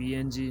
PNG،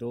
2